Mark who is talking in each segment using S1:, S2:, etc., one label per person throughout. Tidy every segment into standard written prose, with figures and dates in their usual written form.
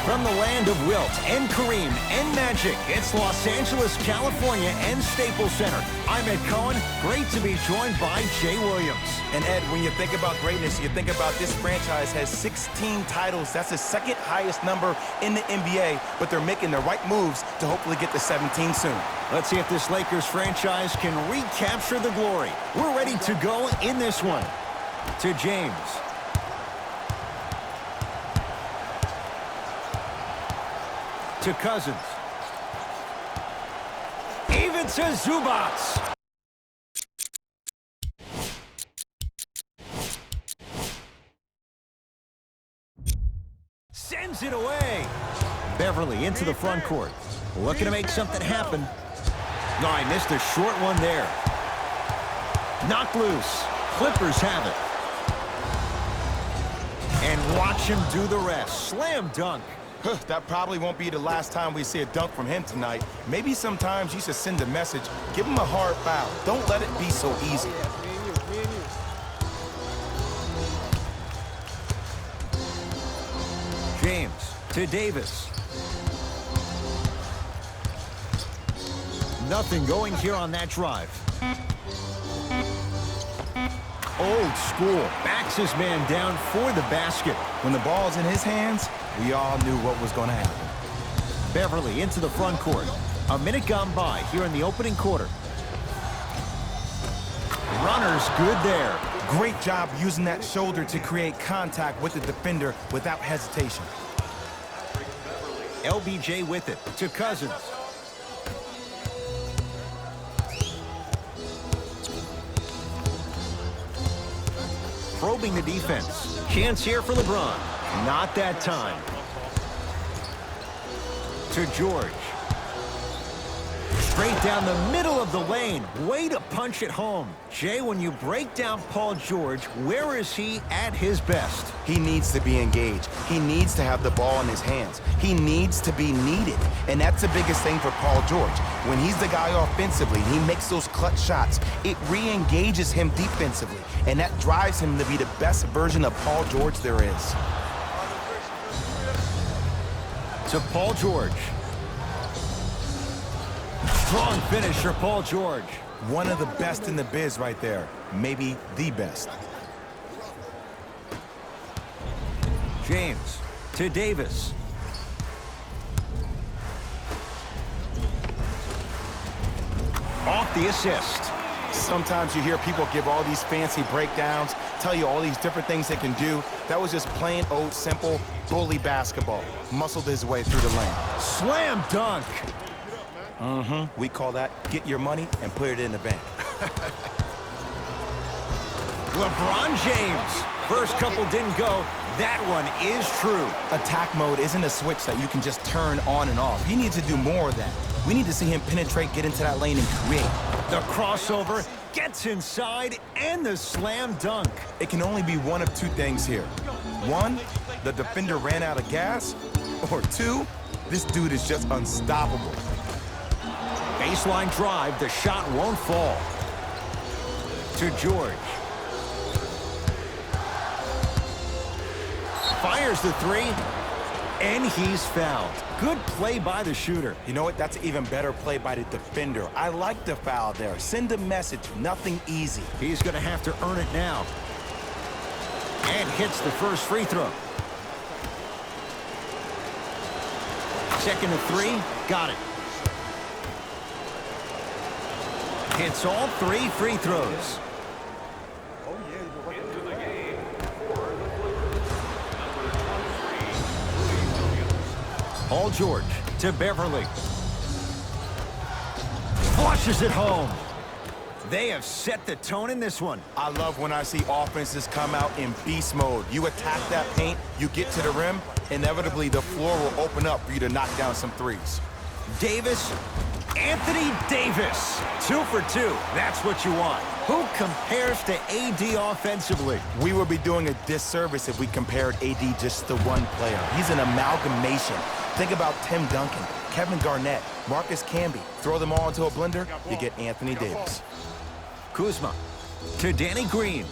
S1: From the land of Wilt and Kareem and Magic, it's Los Angeles, California and Staples Center. I'm Ed Cohen. Great to be joined by Jay Williams.
S2: And Ed, when you think about greatness, you think about this franchise has 16 titles. That's the second highest number in the NBA, but they're making the right moves to hopefully get to 17 soon.
S1: Let's see if this Lakers franchise can recapture the glory. We're ready to go in this one. To James. To Cousins. Even to Zubats. Sends it away. Beverly into the front court. Looking to make something happen. No, I missed a short one there. Knocked loose. Clippers have it. And watch him do the rest. Slam dunk.
S2: That probably won't be the last time we see a dunk from him tonight. Maybe sometimes you should send a message. Give him a hard foul. Don't let it be so easy.
S1: James to Davis. Nothing going here on that drive. Old school. Backs his man down for the basket.
S2: When the ball's in his hands, we all knew what was going to happen.
S1: Beverly into the front court. A minute gone by here in the opening quarter. Runner's good there.
S2: Great job using that shoulder to create contact with the defender without hesitation.
S1: LBJ with it to Cousins. Probing the defense. Chance here for LeBron. Not that time. To George. Straight down the middle of the lane. Way to punch it home. Jay, when you break down Paul George, where is he at his best?
S2: He needs to be engaged. He needs to have the ball in his hands. He needs to be needed. And that's the biggest thing for Paul George. When he's the guy offensively, he makes those clutch shots. It re-engages him defensively. And that drives him to be the best version of Paul George there is.
S1: To Paul George. Strong finish for Paul George.
S2: One of the best in the biz right there. Maybe the best.
S1: James to Davis. Off the assist.
S2: Sometimes you hear people give all these fancy breakdowns, tell you all these different things they can do. That was just plain old simple bully basketball. Muscled his way through the lane.
S1: Slam dunk.
S2: We call that get your money and put it in the bank.
S1: LeBron James. First couple didn't go. That one is true.
S2: Attack mode isn't a switch that you can just turn on and off. He needs to do more of that. We need to see him penetrate, get into that lane, and create.
S1: The crossover gets inside and the slam dunk.
S2: It can only be one of two things here. One, the defender ran out of gas. Or two, this dude is just unstoppable.
S1: Baseline drive, the shot won't fall. To George. Fires the three, and he's fouled. Good play by the shooter.
S2: You know what? That's an even better play by the defender. I like the foul there. Send a message. Nothing easy.
S1: He's going to have to earn it now. And hits the first free throw. Second to three. Got it. Hits all three free throws. Paul George to Beverly. Flushes it home. They have set the tone in this one.
S2: I love when I see offenses come out in beast mode. You attack that paint, you get to the rim, inevitably the floor will open up for you to knock down some threes.
S1: Davis, Anthony Davis. 2 for 2. That's what you want. Who compares to AD offensively?
S2: We would be doing a disservice if we compared AD just to one player. He's an amalgamation. Think about Tim Duncan, Kevin Garnett, Marcus Camby. Throw them all into a blender, you get Anthony Davis.
S1: Kuzma to Danny Green.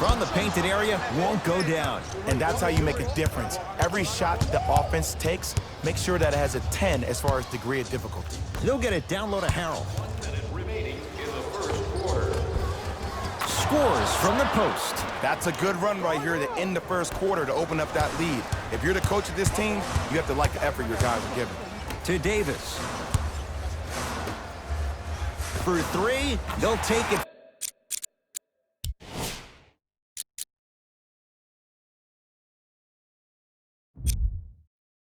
S1: from the painted area won't go down.
S2: And that's how you make a difference. Every shot the offense takes, make sure that it has a 10 as far as degree of difficulty.
S1: They'll get it down low to Harrell.
S3: 1 minute remaining in the first quarter.
S1: Scores from the post.
S2: That's a good run right here to end the first quarter to open up that lead. If you're the coach of this team, you have to like the effort your guys are giving.
S1: To Davis. For three, they'll take it.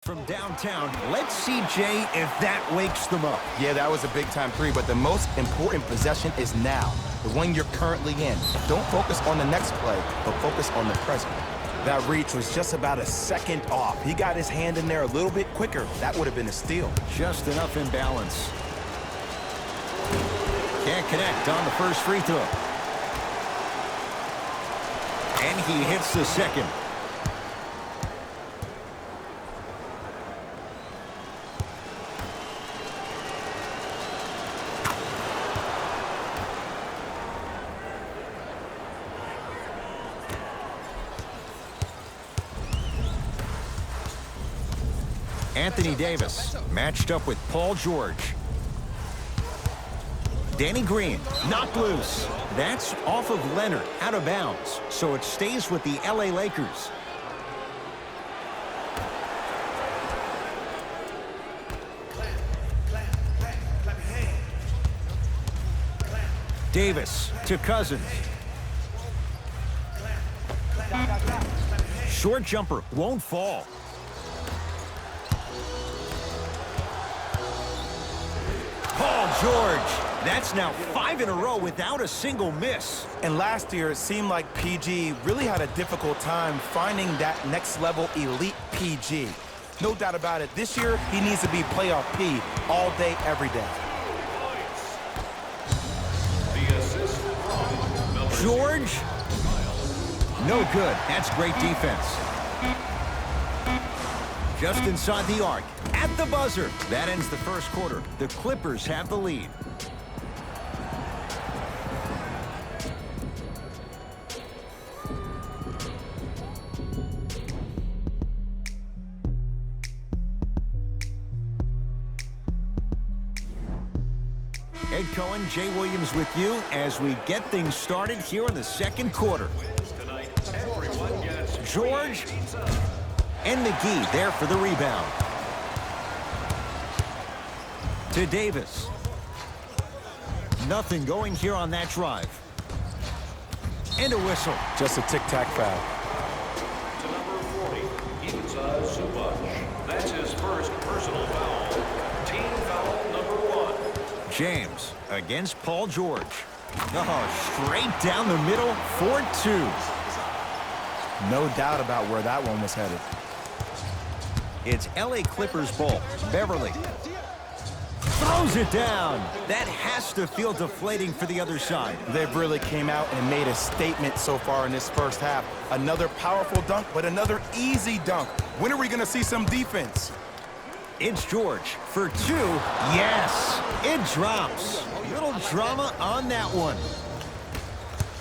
S1: From downtown, let's see, Jay, if that wakes them up.
S2: Yeah, that was a big-time three, but the most important possession is now, the one you're currently in. Don't focus on the next play, but focus on the present. That reach was just about a second off. He got his hand in there a little bit quicker. That would have been a steal.
S1: Just enough imbalance. Can't connect on the first free throw. And he hits the second. Anthony Davis matched up with Paul George. Danny Green knocked loose. That's off of Leonard, out of bounds. So it stays with the LA Lakers. Davis to Cousins. Short jumper won't fall. Paul George. That's now 5 in a row without a single miss.
S2: And last year, it seemed like PG really had a difficult time finding that next level elite PG. No doubt about it. This year, he needs to be playoff P all day, every day.
S3: The assist from
S1: George. No good. That's great defense. Just inside the arc. At the buzzer. That ends the first quarter. The Clippers have the lead. Ed Cohen, Jay Williams with you as we get things started here in the second quarter. George and McGee there for the rebound. To Davis. Nothing going here on that drive. And a whistle.
S2: Just a tic-tac foul.
S3: to number 40, Ivica Zubac. That's his first personal foul. Team foul number 1.
S1: James against Paul George. Oh, straight down the middle for 2.
S2: No doubt about where that one was headed.
S1: It's LA Clippers ball. Beverly throws it down. That has to feel deflating for the other side.
S2: They've really came out and made a statement so far in this first half. Another powerful dunk, but another easy dunk. When are we going to see some defense?
S1: It's George for 2. Yes, it drops. Little drama on that one.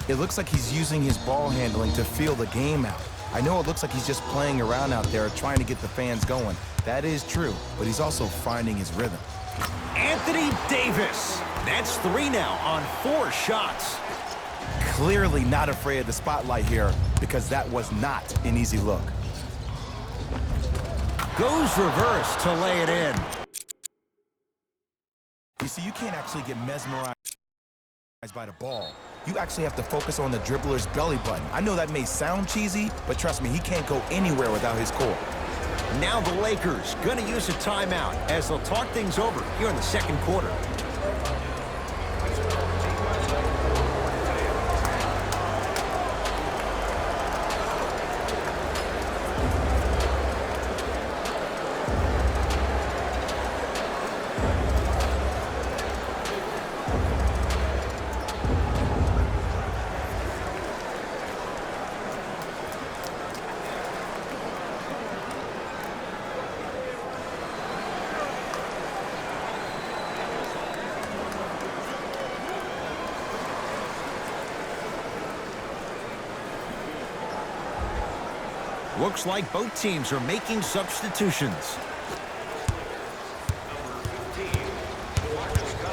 S2: It looks like he's using his ball handling to feel the game out. I know it looks like he's just playing around out there trying to get the fans going. That is true, but he's also finding his rhythm.
S1: Anthony Davis. That's 3 now on 4 shots.
S2: Clearly not afraid of the spotlight here because that was not an easy look.
S1: Goes reverse to lay it in.
S2: You see, you can't actually get mesmerized by the ball. You actually have to focus on the dribbler's belly button. I know that may sound cheesy, but trust me, he can't go anywhere without his core.
S1: Now the Lakers going to use a timeout as they'll talk things over here in the second quarter. Looks like both teams are making substitutions.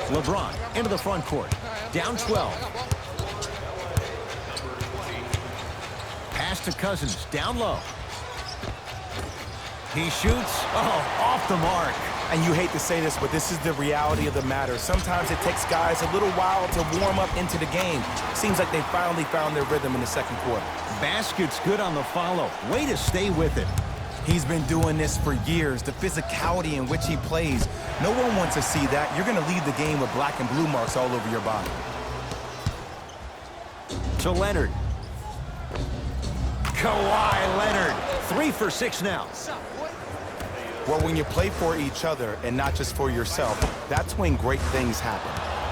S1: LeBron into the front court. Down 12. Pass to Cousins. Down low. He shoots. Oh, off the mark.
S2: And you hate to say this, but this is the reality of the matter. Sometimes it takes guys a little while to warm up into the game. Seems like they finally found their rhythm in the second quarter.
S1: Basket's good on the follow. Way to stay with it.
S2: He's been doing this for years. The physicality in which he plays. No one wants to see that. You're going to leave the game with black and blue marks all over your body.
S1: To Leonard. Kawhi Leonard. 3 for 6 now.
S2: Well, when you play for each other and not just for yourself, that's when great things happen.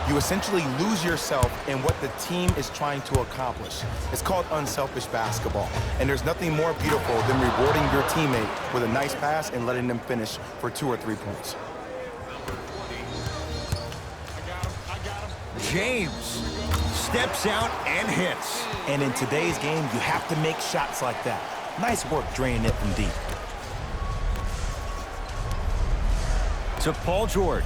S2: You essentially lose yourself in what the team is trying to accomplish. It's called unselfish basketball. And there's nothing more beautiful than rewarding your teammate with a nice pass and letting them finish for 2 or 3 points.
S1: James steps out and hits.
S2: And in today's game, you have to make shots like that. Nice work draining it from deep.
S1: To Paul George.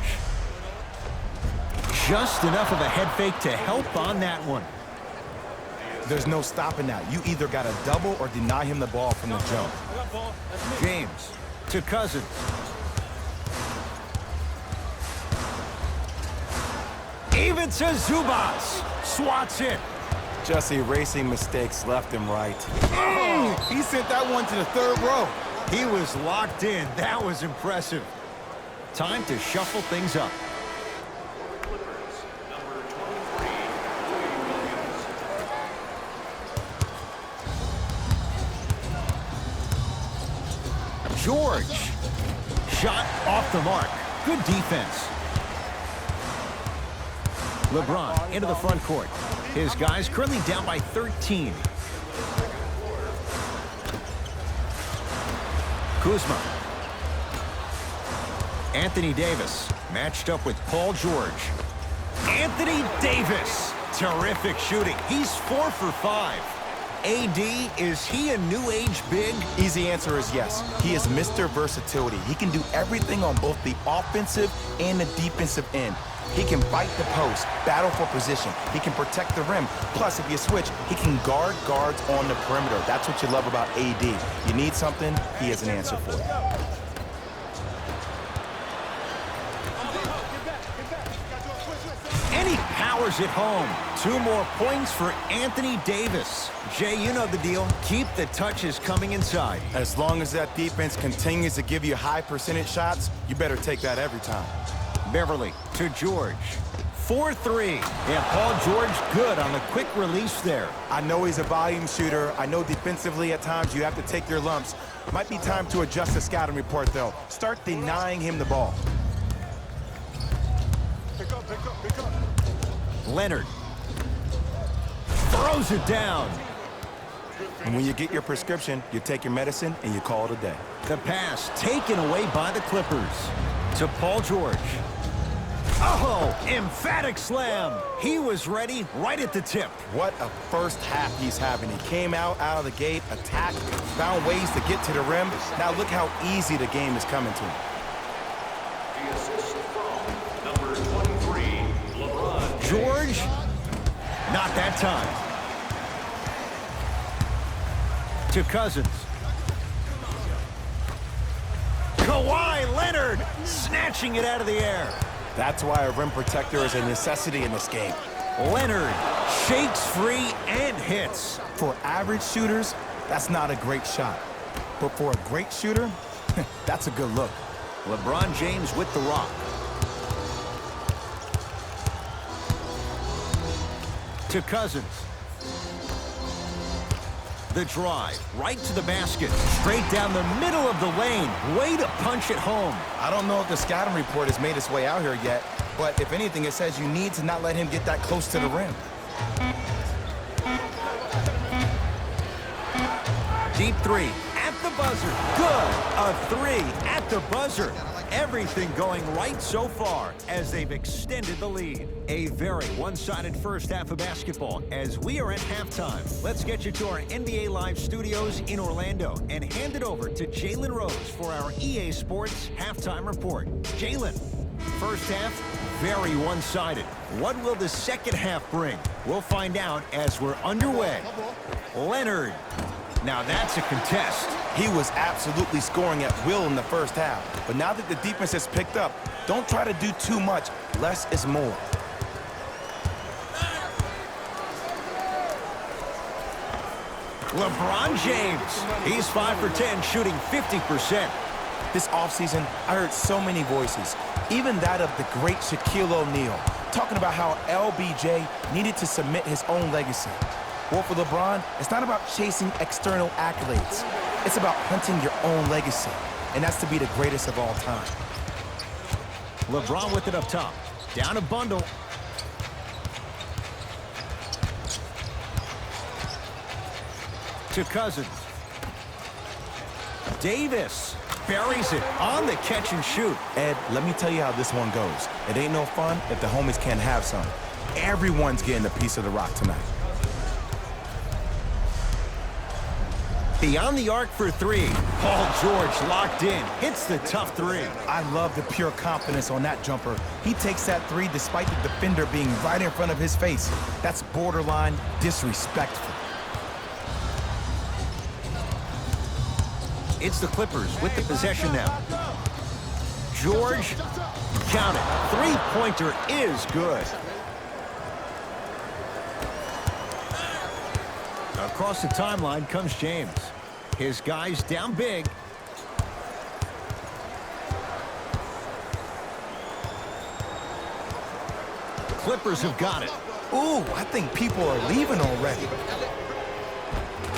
S1: Just enough of a head fake to help on that one.
S2: There's no stopping that. You either got to double or deny him the ball from the jump.
S1: James to Cousins. Even to Zubas. Swats it.
S2: Just erasing mistakes left and right. He sent that one to the third row.
S1: He was locked in. That was impressive. Time to shuffle things up. George. Shot off the mark. Good defense. LeBron into the front court. His guys currently down by 13. Kuzma. Anthony Davis matched up with Paul George. Anthony Davis. Terrific shooting. He's 4 for 5. AD, is he a new age big?
S2: Easy answer is yes. He is Mr. Versatility. He can do everything on both the offensive and the defensive end. He can fight the post, battle for position. He can protect the rim. Plus, if you switch, he can guard guards on the perimeter. That's what you love about AD. You need something, he has an answer for it.
S1: And he powers it home. 2 more points for Anthony Davis. Jay, you know the deal. Keep the touches coming inside.
S2: As long as that defense continues to give you high percentage shots, you better take that every time.
S1: Beverly to George. 4-3. And Paul George good on the quick release there.
S2: I know he's a volume shooter. I know defensively at times you have to take your lumps. Might be time to adjust the scouting report, though. Start denying him the ball.
S4: Pick up.
S1: Leonard. Throws it down.
S2: And when you get your prescription, you take your medicine and you call it a day.
S1: The pass taken away by the Clippers. To Paul George. Oh, emphatic slam. He was ready right at the tip.
S2: What a first half he's having. He came out of the gate, attacked, found ways to get to the rim. Now look how easy the game is coming to him.
S3: The assist from number 23, LeBron.
S1: George, not that time. To Cousins. Kawhi Leonard snatching it out of the air.
S2: That's why a rim protector is a necessity in this game.
S1: Leonard shakes free and hits.
S2: For average shooters, that's not a great shot. But for a great shooter, that's a good look.
S1: LeBron James with the rock. To Cousins. The drive, right to the basket, straight down the middle of the lane. Way to punch it home.
S2: I don't know if the scouting report has made its way out here yet, but if anything, it says you need to not let him get that close to the rim.
S1: Deep 3 at the buzzer. Good. A 3 at the buzzer. Everything going right so far as they've extended the lead. A very one-sided first half of basketball as we are at halftime. Let's get you to our NBA Live studios in Orlando and hand it over to Jalen Rose for our EA Sports halftime report. Jalen, first half, very one-sided. What will the second half bring? We'll find out as we're underway. Leonard. Now that's a contest.
S2: He was absolutely scoring at will in the first half. But now that the defense has picked up, don't try to do too much. Less is more.
S1: LeBron James. He's 5 for 10, shooting 50%.
S2: This offseason, I heard so many voices, even that of the great Shaquille O'Neal, talking about how LBJ needed to submit his own legacy. Well, for LeBron, it's not about chasing external accolades. It's about hunting your own legacy, and that's to be the greatest of all time.
S1: LeBron with it up top. Down a bundle. To Cousins. Davis buries it on the catch and shoot.
S2: Ed, let me tell you how this one goes. It ain't no fun if the homies can't have some. Everyone's getting a piece of the rock tonight.
S1: Beyond the arc for three. Paul George locked in. Hits the tough three.
S2: I love the pure confidence on that jumper. He takes that three despite the defender being right in front of his face. That's borderline disrespectful.
S1: It's the Clippers with the possession now. George, count it. Three-pointer is good. Across the timeline comes James. His guys down big. Clippers have got it.
S2: Ooh, I think people are leaving already.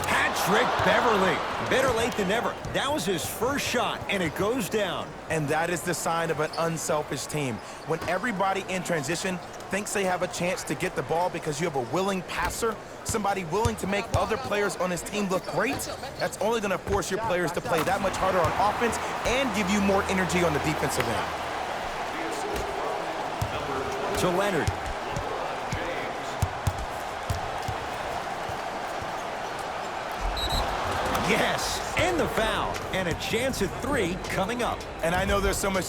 S1: Patrick Beverly. Better late than never. That was his first shot, and it goes down.
S2: And that is the sign of an unselfish team. When everybody in transition thinks they have a chance to get the ball because you have a willing passer, somebody willing to make other players on his team look great, that's only going to force your players to play that much harder on offense and give you more energy on the defensive end.
S1: To Leonard. Yes, and the foul. And a chance at three coming up.
S2: And I know there's so much